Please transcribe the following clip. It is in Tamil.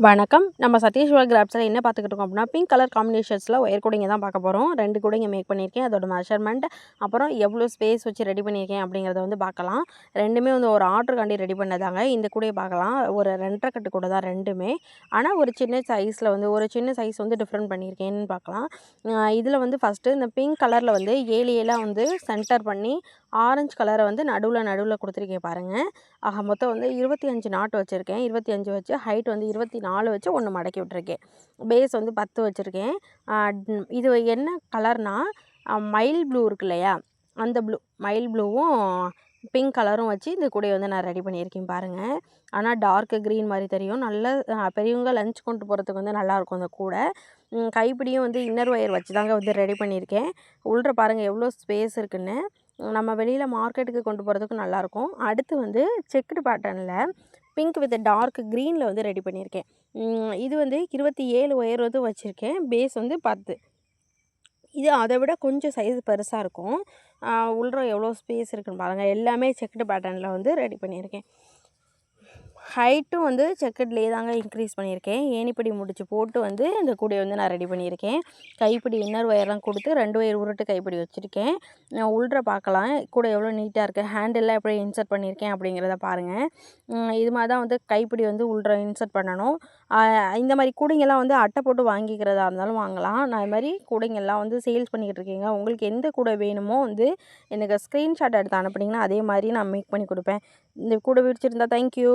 வணக்கம். நம்ம சதீஷ்வா கிராப்ஸில் என்ன பார்த்துக்கிட்டு இருக்கோம் அப்படின்னா, பிங்க் கலர் காம்பினேஷன்ஸில் ஒயர் கூடைங்க தான் பார்க்க போகிறோம். 2 கூடைங்க மேக் பண்ணியிருக்கேன். அதோட மெஷர்மெண்ட், அப்புறம் எவ்வளோ ஸ்பேஸ் வச்சு ரெடி பண்ணியிருக்கேன் அப்படிங்கிறத வந்து பார்க்கலாம். 2மே வந்து ஒரு ஆர்டருக்காண்டி ரெடி பண்ணதாங்க. இந்த கூடைய பார்க்கலாம். ஒரு 2 1/2 கட்டு கூட தான் 2மே. ஆனால் ஒரு சின்ன சைஸில் வந்து ஒரு சின்ன சைஸ் வந்து டிஃப்ரெண்ட் பண்ணியிருக்கேன்னு பார்க்கலாம். இதில் வந்து ஃபஸ்ட்டு இந்த பிங்க் கலரில் வந்து 7 7ஆ வந்து சென்டர் பண்ணி ஆரஞ்சு கலரை வந்து நடுவில் கொடுத்துருக்கேன் பாருங்கள். ஆக மொத்தம் வந்து 25 நாட் வச்சுருக்கேன். 25 வச்சு ஹைட் வந்து 24 வச்சு 1 மடக்கி விட்டுருக்கேன். பேஸ் வந்து 10 வச்சுருக்கேன். இது என்ன கலர்னால் மயில் ப்ளூ இருக்கு இல்லையா, அந்த ப்ளூ மயில் ப்ளூவும் பிங்க் கலரும் வச்சு இந்த கூடையை வந்து நான் ரெடி பண்ணியிருக்கேன் பாருங்கள். ஆனால் டார்க்கு க்ரீன் மாதிரி தெரியும். நல்ல பெரியவங்க லஞ்ச் கொண்டு போகிறதுக்கு வந்து நல்லாயிருக்கும் அந்த கூடை. கைப்பிடியும் வந்து இன்னர் ஒயர் வச்சு தாங்க வந்து ரெடி பண்ணியிருக்கேன். உள்ள பாருங்கள் எவ்வளோ ஸ்பேஸ் இருக்குன்னு. நம்ம வெளியில் மார்க்கெட்டுக்கு கொண்டு போகிறதுக்கு நல்லாயிருக்கும். அடுத்து வந்து செக்குடு பேட்டர்னில் பிங்க் வித் டார்க் க்ரீனில் வந்து ரெடி பண்ணியிருக்கேன். இது வந்து 27 ஒயர் வந்து வச்சுருக்கேன். பேஸ் வந்து 10. இது அதை விட கொஞ்சம் சைஸ் பெருசாக இருக்கும். உள்ள எவ்வளோ ஸ்பேஸ் இருக்குன்னு பாருங்கள். எல்லாமே செக்குடு பேட்டர்னில் வந்து ரெடி பண்ணியிருக்கேன். ஹைட்டும் வந்து செக்கட்லேயே தாங்க இன்க்ரீஸ் பண்ணியிருக்கேன். ஏணிப்படி முடிச்சு போட்டு வந்து இந்த கூடையை வந்து நான் ரெடி பண்ணியிருக்கேன். கைப்பிடி இன்னர் ஒயர்லாம் கொடுத்து 2 ஒயர் உருட்டு கைப்பிடி வச்சுருக்கேன். உள்ள பார்க்கலாம் கூடை எவ்வளோ நீட்டாக இருக்குது. ஹேண்டில்லாம் எப்படி இன்சர்ட் பண்ணியிருக்கேன் அப்படிங்கிறத பாருங்கள். இது மாதிரி தான் வந்து கைப்பிடி வந்து உள்ள இன்சர்ட் பண்ணணும். இந்த மாதிரி கூடைங்கெல்லாம் வந்து அட்டை போட்டு வாங்கிக்கிறதா இருந்தாலும் வாங்கலாம். நான் இது மாதிரி கூடைங்கெல்லாம் வந்து சேல்ஸ் பண்ணிக்கிட்டு இருக்கேங்க. உங்களுக்கு எந்த கூடை வேணுமோ வந்து எனக்கு ஸ்க்ரீன்ஷாட் எடுத்து அனுப்புனீங்கன்னா அதே மாதிரி நான் மேக் பண்ணி கொடுப்பேன். இந்த கூடை பிடிச்சிருந்தா தேங்க்யூ.